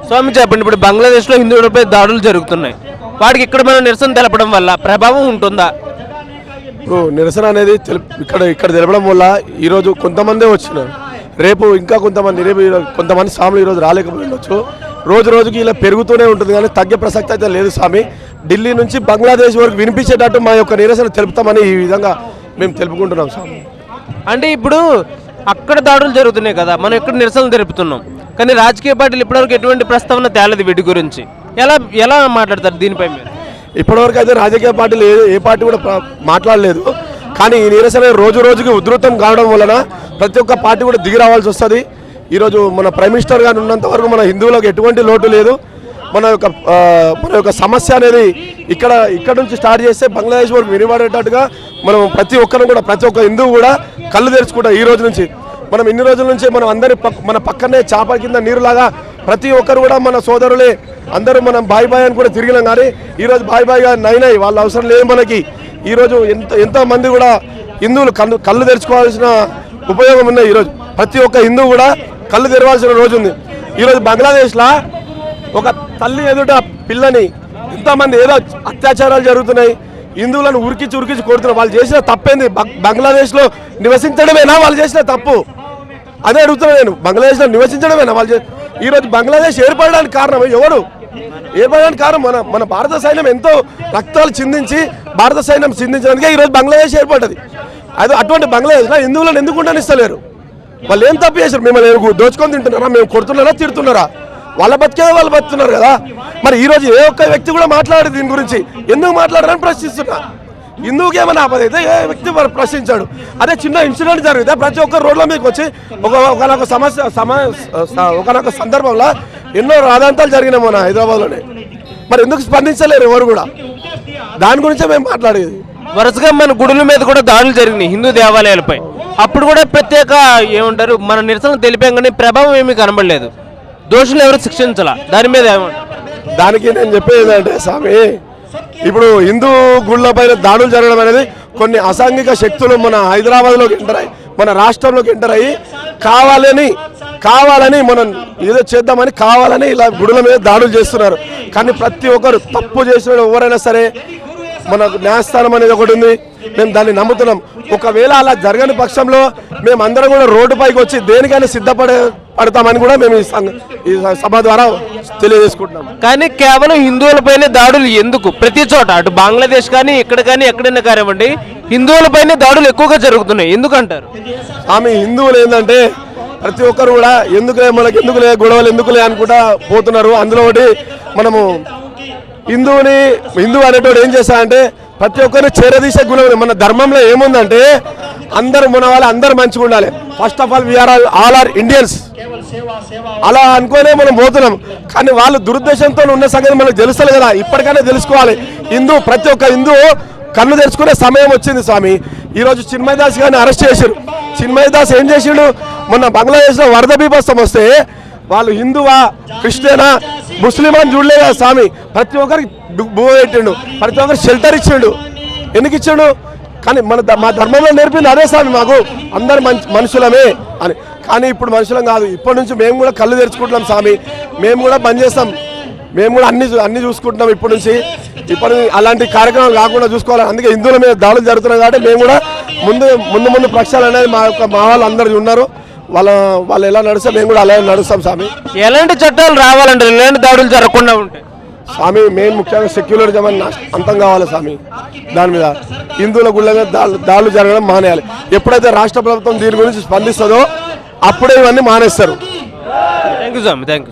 స్వామి చెప్పండి, ఇప్పుడు బంగ్లాదేశ్లో హిందువులపై దాడులు జరుగుతున్నాయి, వాటికి ఇక్కడ మనం నిరసన తెలపడం వల్ల ప్రభావం ఉంటుందా? ఇప్పుడు నిరసన అనేది ఇక్కడ తెలపడం వల్ల ఈరోజు కొంతమందే వచ్చినారు, రేపు ఇంకా కొంతమంది స్వాములు ఈరోజు రాలేకపోయిండొచ్చు. రోజు రోజుకి ఇలా పెరుగుతూనే ఉంటుంది కానీ తగ్గే ప్రసక్తి అయితే లేదు స్వామి. ఢిల్లీ నుంచి బంగ్లాదేశ్ వరకు వినిపించేటట్టు మా యొక్క నిరసన తెలుపుతామని ఈ విధంగా మేము తెలుపుకుంటున్నాం స్వామి. అంటే ఇప్పుడు అక్కడ దాడులు జరుగుతున్నాయి కదా, మనం ఇక్కడ నిరసనలు తెలుపుతున్నాం, కానీ రాజకీయ పార్టీలు ఇప్పటివరకు ఎటువంటి ప్రస్తావన తేలదు వీటి గురించి. ఎలా మాట్లాడతారు దీనిపై మీరు? ఇప్పటివరకు అయితే రాజకీయ పార్టీలు ఏ పార్టీ కూడా మాట్లాడలేదు. కానీ ఈ నిరసన రోజు రోజుకి ఉధృతం కావడం వలన ప్రతి ఒక్క పార్టీ కూడా దిగి రావాల్సి వస్తుంది. ఈరోజు మన ప్రైమ్ మినిస్టర్ గారు ఉన్నంత వరకు మన హిందువులకు ఎటువంటి లోటు లేదు. మన యొక్క సమస్య అనేది ఇక్కడ నుంచి స్టార్ట్ చేస్తే బంగ్లాదేశ్ వరకు వినిపడేటట్టుగా మనం ప్రతి ఒక్క హిందువు కూడా కళ్ళు తెరుచుకుంటాం. ఈ రోజు నుంచి మనం ఇన్ని రోజుల నుంచి మనం మన పక్కనే చాప కింద నీరులాగా ప్రతి ఒక్కరు కూడా మన సోదరులే, అందరూ మనం బాయ్ బాయ్ అని కూడా తిరిగినాం. కానీ ఈరోజు బాయ్ బాయ్గా నైనాయి వాళ్ళ అవసరం లేదు మనకి. ఈరోజు ఎంతో మంది కూడా హిందువులు కళ్ళు తెరుచుకోవాల్సిన ఉపయోగం ఉన్నాయి. ఈరోజు ప్రతి ఒక్క హిందువు కూడా కళ్ళు తెరవాల్సిన రోజు ఉంది. ఈరోజు బంగ్లాదేశ్లో ఒక తల్లి ఎదుట పిల్లని ఇంతమంది ఏదో అత్యాచారాలు జరుగుతున్నాయి, హిందువులను ఉరికించి కొడుతున్నారు. వాళ్ళు చేసిన తప్పేంది? బంగ్లాదేశ్లో నివసించడమేనా వాళ్ళు చేసిన తప్పు? అదే అడుగుతున్నాను నేను. బంగ్లాదేశ్లో నివసించడమేనా వాళ్ళు? ఈరోజు బంగ్లాదేశ్ ఏర్పడడానికి కారణం ఎవరు? ఏర్పడడానికి కారణం మన భారత సైన్యం ఎంతో రక్తాలు చిందించి భారత సైన్యం చిందించడానికే ఈరోజు బంగ్లాదేశ్ ఏర్పడ్డది. అటువంటి బంగ్లాదేశ్లో హిందువులను ఎందుకు ఉండనిస్తలేరు? వాళ్ళు ఏం తప్పు చేశారు? మిమ్మల్ని దోచుకొని తింటున్నారా? మేము కొడుతున్నారా తిడుతున్నారా? వాళ్ళ బతికే వాళ్ళు బతుకుతున్నారు కదా. మరి ఈరోజు ఏ ఒక్క వ్యక్తి కూడా మాట్లాడారు దీని గురించి? ఎందుకు మాట్లాడారని ప్రశ్నిస్తున్నా. హిందువుకి ఏమైనా ఆపద అయితే ఏ వ్యక్తి ప్రశ్నించాడు? అదే చిన్న ఇన్సిడెంట్ జరిగితే ప్రతి ఒక్క రోడ్ల మీదకి వచ్చి ఒకనొక సందర్భంలో ఎన్నో రాదాంతాలు జరిగినాయి మన హైదరాబాద్లోనే. మరి ఎందుకు స్పందించలేరు ఎవరు కూడా? దాని గురించే మేము మాట్లాడేది. వరుసగా మన గుడుల మీద కూడా దాడులు జరిగినాయి హిందూ దేవాలయాలపై. అప్పుడు కూడా ప్రత్యేక ఏమంటారు, మన నిరసన తెలిపాం కానీ ప్రభావం ఏమీ కనబడలేదు. దోషులు ఎవరు శిక్షించాల? దాని మీద ఏమంటారు? దానికి నేను చెప్పేది ఏంటంటే స్వామి, ఇప్పుడు హిందూ గుళ్ళ పైన దాడులు జరగడం అనేది కొన్ని అసాంఘిక శక్తులు మన హైదరాబాద్లోకి ఎంటర్ అయ్యి మన రాష్ట్రంలోకి ఎంటర్ అయ్యి కావాలని మనం ఏదో చేద్దామని కావాలని ఇలా గుడుల మీద దాడులు చేస్తున్నారు. కానీ ప్రతి ఒక్కరు తప్పు చేసిన ఎవరైనా సరే మనకు న్యాయస్థానం అనేది ఒకటి ఉంది, మేము దాన్ని నమ్ముతున్నాం. ఒకవేళ అలా జరగని పక్షంలో మేమందరం కూడా రోడ్డుపైకి వచ్చి దేనికైనా సిద్ధపడతామని కూడా మేము ఈ సభ ద్వారా తెలియజేసుకుంటున్నాం. కానీ కేవలం హిందువులపైనే దాడులు ఎందుకు? ప్రతి చోట అటు బంగ్లాదేశ్ కానీ ఇక్కడ కానీ ఎక్కడైనా కానివ్వండి హిందువులపైనే దాడులు ఎక్కువగా జరుగుతున్నాయి, ఎందుకంటారు? ఆమె హిందువులు ఏంటంటే ప్రతి ఒక్కరు కూడా మనకి ఎందుకులే గొడవలు ఎందుకులే అనుకుంటా పోతున్నారు. అందులో ఒకటి మనము హిందూ అనేటోడు ఏం చేస్తాడంటే ప్రతి ఒక్కరిని చేరదీసే గుణం. మన ధర్మంలో ఏముందంటే అందరూ మన వాళ్ళు అందరూ మంచిగా ఉండాలి. First of all we are all are Indians అలా అనుకోనే మనం పోతున్నాం. కానీ వాళ్ళు దురుద్దేశంతో ఉన్న సంగతి మనకు తెలుస్తలేదు కదా. ఇప్పటికైనా తెలుసుకోవాలి. ప్రతి ఒక్క హిందూ కన్ను తెరుచుకునే సమయం వచ్చింది స్వామి. ఈరోజు చిన్మయ్ దాస్ గారిని అరెస్ట్ చేశారు. చిన్మయ్ దాస్ ఏం చేసిండు? మొన్న బంగ్లాదేశ్లో వరద బీభత్సం వస్తే వాళ్ళు హిందువా క్రిస్టియనా ముస్లిం అని చూడలేదు కదా స్వామి. ప్రతి ఒక్కరికి భూ పెట్టిండు, ప్రతి ఒక్కరికి షెల్టర్ ఇచ్చిండు. ఎందుకు ఇచ్చాడు? కానీ మా ధర్మంలో నేర్పింది అదే స్వామి, మాకు అందరు మనుషులమే అని. కానీ ఇప్పుడు మనుషులం కాదు. ఇప్పటి నుంచి మేము కూడా కళ్ళు తెరుచుకుంటున్నాం స్వామి. మేము కూడా బంద్ చేస్తాం. మేము కూడా అన్ని చూసుకుంటున్నాం. ఇప్పుడు అలాంటి కార్యక్రమాలు కాకుండా చూసుకోవాలి. అందుకే హిందువుల మీద దాడులు జరుగుతున్నాయి కాబట్టి మేము కూడా ముందు పక్షాలు అనేది మా వాళ్ళు అందరు ఉన్నారు. వాళ్ళు ఎలా నడుస్తాం మేము కూడా అలాగే నడుస్తాం స్వామి. ఎలాంటి చట్టాలు రావాలంటే ఎలాంటి దాడులు జరగకుండా ఉంటాయి స్వామి? మెయిన్ ముఖ్యంగా సెక్యులరిజం అని అంతం కావాలి స్వామి. దాని మీద హిందువుల గుళ్ళ మీద దాడులు జరగడం మానేయాలి. ఎప్పుడైతే రాష్ట్ర ప్రభుత్వం దీని గురించి స్పందిస్తుందో అప్పుడే ఇవన్నీ మానేస్తారు. Thank you Swami. Thank you.